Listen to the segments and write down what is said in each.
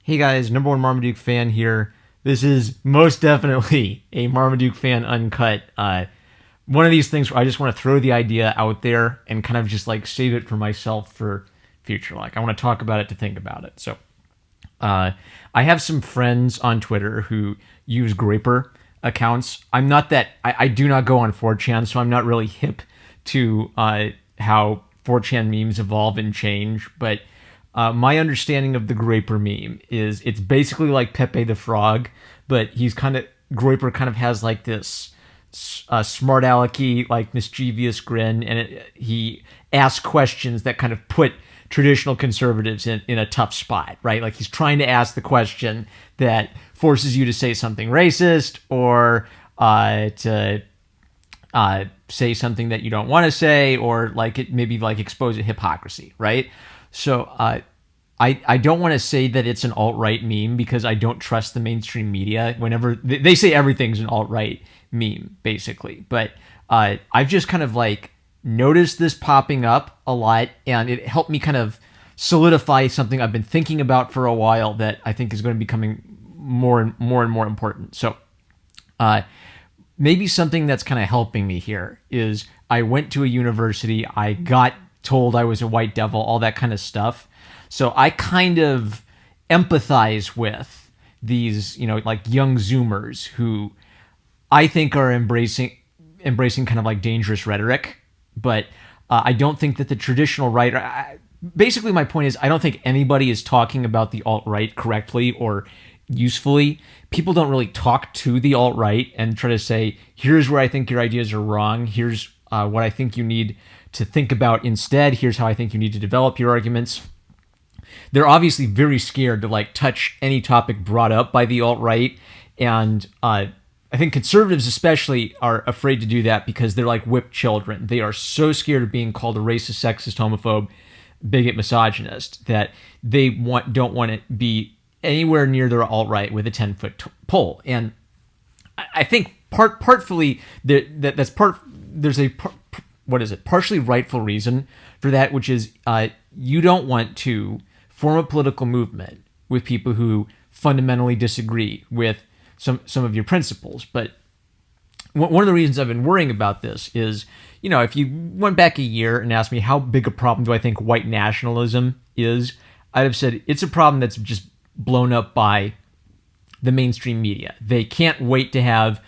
Hey guys, number one Marmaduke fan here. This is most definitely a Marmaduke fan uncut. One of these things where I just want to throw the idea out there and kind of just like save it for myself for future. Like I want to talk about it to think about it. So I have some friends on Twitter who use Groyper accounts. I do not go on 4chan, so I'm not really hip to how 4chan memes evolve and change. But my understanding of the Groyper meme is it's basically like Pepe the Frog, but Groyper kind of has like this smart alecky, like mischievous grin, and he asks questions that kind of put traditional conservatives in a tough spot, right? Like he's trying to ask the question that forces you to say something racist or to say something that you don't want to say, or like it maybe like expose a hypocrisy, right? So I don't want to say that it's an alt-right meme because I don't trust the mainstream media. Whenever they say everything's an alt-right meme, basically, but I've just kind of like noticed this popping up a lot, and it helped me kind of solidify something I've been thinking about for a while that I think is going to be becoming more and more important. So maybe something that's kind of helping me here is I went to a university, I got told I was a white devil, all that kind of stuff. So I kind of empathize with these, like young Zoomers who I think are embracing kind of like dangerous rhetoric, but I don't think that the traditional right. Basically, my point is I don't think anybody is talking about the alt-right correctly or usefully. People don't really talk to the alt-right and try to say, here's where I think your ideas are wrong. Here's what I think you need to think about instead. Here's how I think you need to develop your arguments. They're obviously very scared to like touch any topic brought up by the alt-right, and I think conservatives especially are afraid to do that because they're like whipped children. They are so scared of being called a racist, sexist, homophobe, bigot, misogynist that they don't want to be anywhere near their alt-right with a 10-foot pole. And I think partly there's a partially rightful reason for that, which is you don't want to form a political movement with people who fundamentally disagree with some of your principles. But one of the reasons I've been worrying about this is, if you went back a year and asked me how big a problem do I think white nationalism is, I'd have said it's a problem that's just blown up by the mainstream media. They can't wait to have,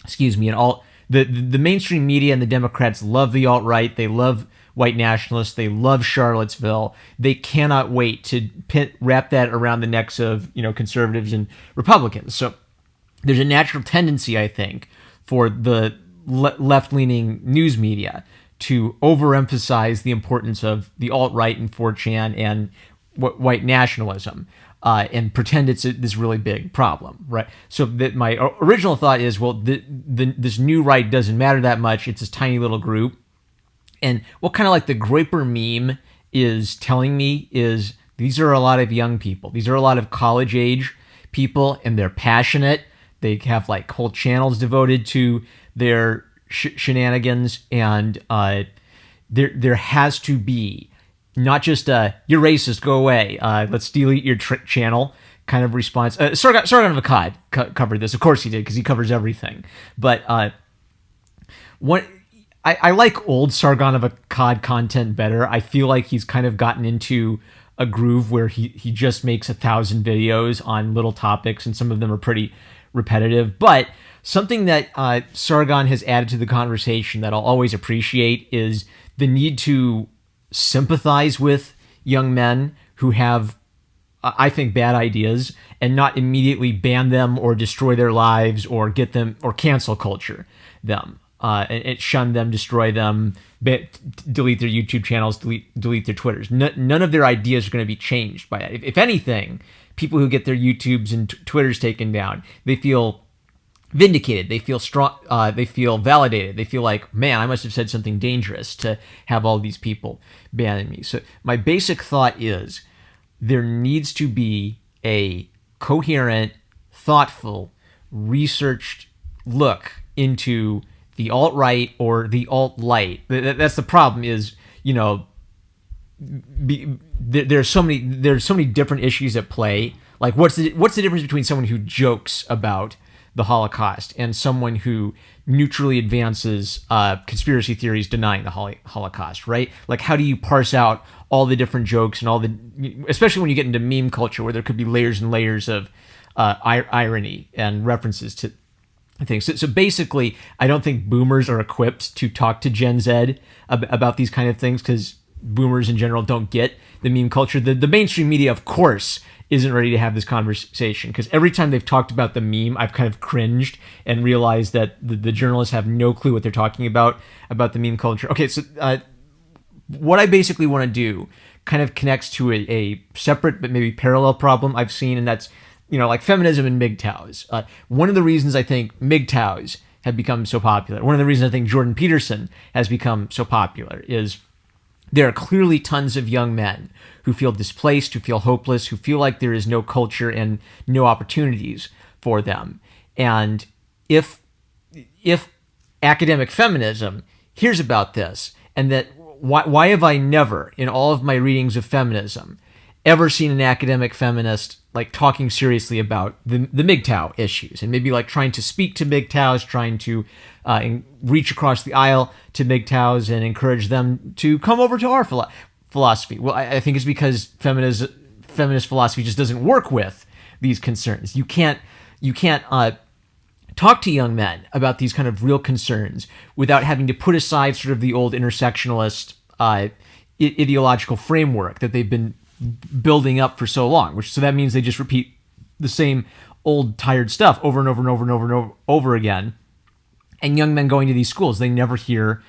excuse me, and all the mainstream media and the Democrats love the alt-right. They love white nationalists. They love Charlottesville. They cannot wait to wrap that around the necks of conservatives and Republicans. So there's a natural tendency, I think, for the left-leaning news media to overemphasize the importance of the alt-right and 4chan and white nationalism and pretend it's this really big problem, right? So that my original thought is, well, this new right doesn't matter that much. It's this tiny little group. And what kind of like the Groyper meme is telling me is these are a lot of young people. These are a lot of college-age people, and they're passionate. They have like whole channels devoted to their shenanigans, and there has to be not just you're racist, go away, let's delete your channel kind of response. Sargon of Akkad covered this. Of course he did, because he covers everything. But what I like old Sargon of Akkad content better. I feel like he's kind of gotten into a groove where he just makes 1,000 videos on little topics, and some of them are pretty repetitive. But something that Sargon has added to the conversation that I'll always appreciate is the need to sympathize with young men who have, I think, bad ideas, and not immediately ban them or destroy their lives or get them or cancel culture them. And shun them, destroy them, delete their YouTube channels, delete their Twitters. None of their ideas are going to be changed by that. If anything, people who get their YouTubes and Twitters taken down, they feel vindicated. They feel strong. They feel validated. They feel like, man, I must have said something dangerous to have all these people banning me. So my basic thought is there needs to be a coherent, thoughtful, researched look into the alt-right or the alt-light. That's the problem is, there's so many different issues at play. Like what's the difference between someone who jokes about the Holocaust and someone who neutrally advances conspiracy theories denying the Holocaust, right? Like, how do you parse out all the different jokes and all the, especially when you get into meme culture where there could be layers and layers of irony and references to things. So basically, I don't think boomers are equipped to talk to Gen Z about these kind of things because boomers in general don't get the meme culture. The mainstream media, of course, isn't ready to have this conversation because every time they've talked about the meme, I've kind of cringed and realized that the journalists have no clue what they're talking about the meme culture. Okay, so what I basically want to do kind of connects to a separate but maybe parallel problem I've seen, and that's, like feminism and MGTOWs. One of the reasons I think MGTOWs have become so popular, one of the reasons I think Jordan Peterson has become so popular is there are clearly tons of young men who feel displaced, who feel hopeless, who feel like there is no culture and no opportunities for them. And if academic feminism hears about this, and that why have I never, in all of my readings of feminism, ever seen an academic feminist like talking seriously about the MGTOW issues and maybe like trying to speak to MGTOWs, trying to reach across the aisle to MGTOWs and encourage them to come over to our philosophy? Well, I think it's because feminist philosophy just doesn't work with these concerns. You can't talk to young men about these kind of real concerns without having to put aside sort of the old intersectionalist ideological framework that they've been building up for so long, so that means they just repeat the same old tired stuff over and over and over and over and over again. And young men going to these schools, they never hear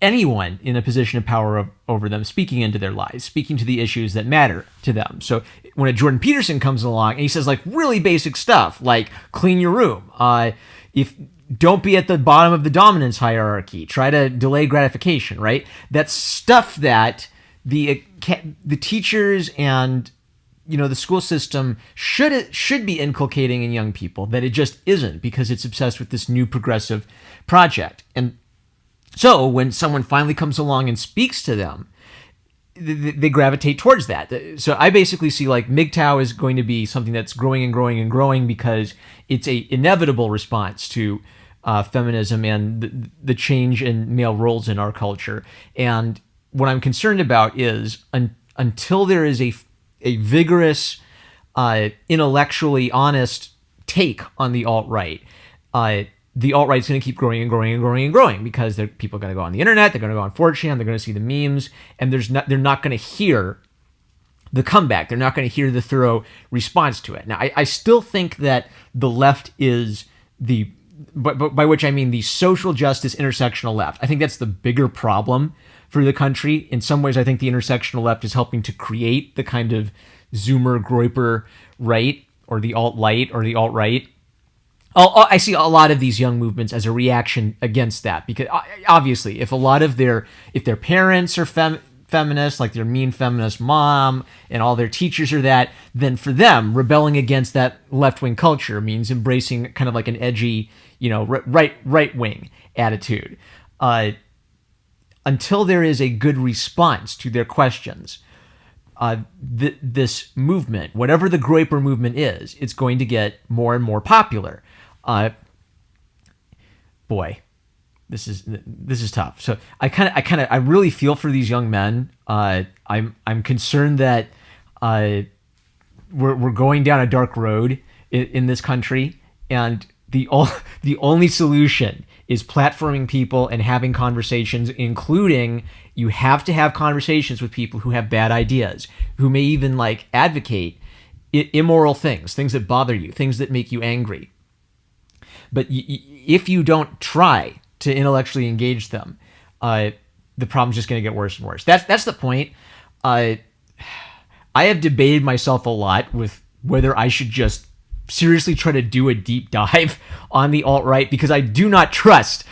anyone in a position of power over them speaking into their lives, speaking to the issues that matter to them. So when a Jordan Peterson comes along and he says like really basic stuff like clean your room, if don't be at the bottom of the dominance hierarchy, try to delay gratification, right? That's stuff that the teachers and the school system should be inculcating in young people, that it just isn't because it's obsessed with this new progressive project. And so when someone finally comes along and speaks to them, they gravitate towards that. So I basically see like MGTOW is going to be something that's growing and growing and growing because it's a inevitable response to feminism and the change in male roles in our culture. And what I'm concerned about is until there is a vigorous, intellectually honest take on the alt-right, the alt-right is going to keep growing and growing and growing and growing because people are going to go on the internet, they're going to go on 4chan, they're going to see the memes, and they're not going to hear the comeback. They're not going to hear the thorough response to it. Now, I still think that the left is by which I mean the social justice intersectional left. I think that's the bigger problem for the country. In some ways, I think the intersectional left is helping to create the kind of Zoomer, Groyper right, or the alt-light, or the alt-right. I see a lot of these young movements as a reaction against that, because obviously, if their parents are feminists, like their mean feminist mom, and all their teachers are that, then for them, rebelling against that left-wing culture means embracing kind of like an edgy, right-wing attitude. Until there is a good response to their questions, this movement, whatever the Groyper movement is, it's going to get more and more popular. Boy, this is tough. So I really feel for these young men. I'm concerned that we're going down a dark road in this country, and the only solution is platforming people and having conversations, including you have to have conversations with people who have bad ideas, who may even like advocate immoral things that bother you, things that make you angry. But if you don't try to intellectually engage them, the problem's just going to get worse and worse. That's the point. I have debated myself a lot with whether I should just seriously try to do a deep dive on the alt-right, because I don't trust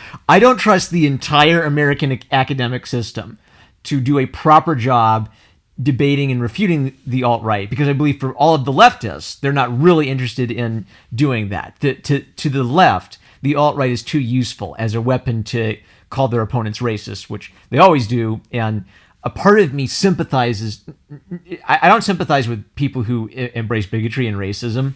the entire American academic system to do a proper job debating and refuting the alt-right, because I believe for all of the leftists, they're not really interested in doing that. To the left, the alt-right is too useful as a weapon to call their opponents racist, which they always do, and a part of me sympathizes. I don't sympathize with people who embrace bigotry and racism,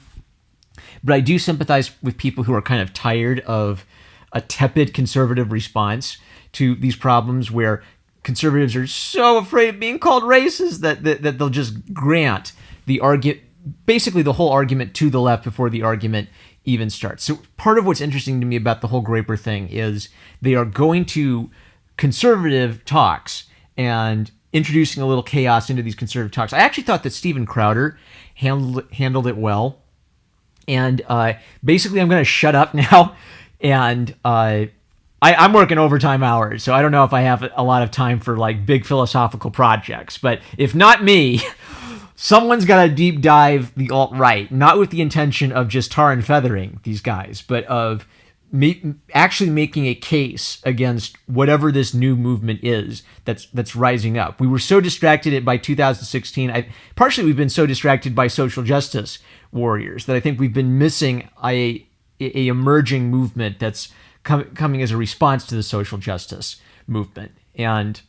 but I do sympathize with people who are kind of tired of a tepid conservative response to these problems, where conservatives are so afraid of being called racist that they'll just grant the argument, basically the whole argument, to the left before the argument even starts. So part of what's interesting to me about the whole Groyper thing is they are going to conservative talks and introducing a little chaos into these conservative talks. I actually thought that Steven Crowder handled it well. And basically, I'm going to shut up now. And I'm working overtime hours, so I don't know if I have a lot of time for like big philosophical projects. But if not me, someone's got to deep dive the alt-right, not with the intention of just tar and feathering these guys, but of actually making a case against whatever this new movement is that's rising up. We were so distracted by 2016. Partially, we've been so distracted by social justice warriors that I think we've been missing a emerging movement that's coming as a response to the social justice movement. And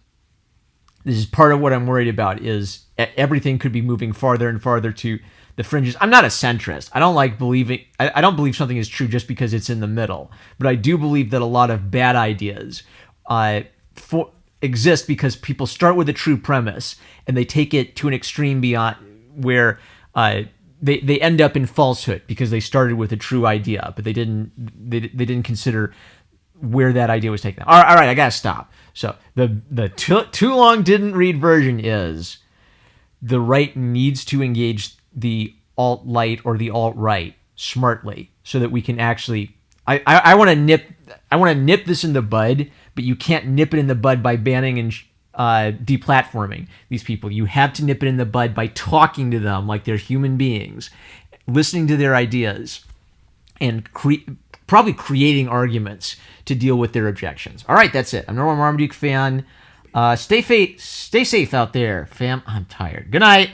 this is part of what I'm worried about, is everything could be moving farther and farther to the fringes. I'm not a centrist. I don't like believing. I don't believe something is true just because it's in the middle. But I do believe that a lot of bad ideas exist because people start with a true premise and they take it to an extreme beyond, where they end up in falsehood because they started with a true idea, but they didn't consider where that idea was taken. All right, I gotta stop. So the too long didn't read version is the right needs to engage the alt-light or the alt-right smartly so that we can actually. I want to nip this in the bud, but you can't nip it in the bud by banning and deplatforming these people. You have to nip it in the bud by talking to them like they're human beings, listening to their ideas, and probably creating arguments to deal with their objections. All right, that's it. I'm Norman Marmaduke fan. Stay safe out there, fam. I'm tired. Good night.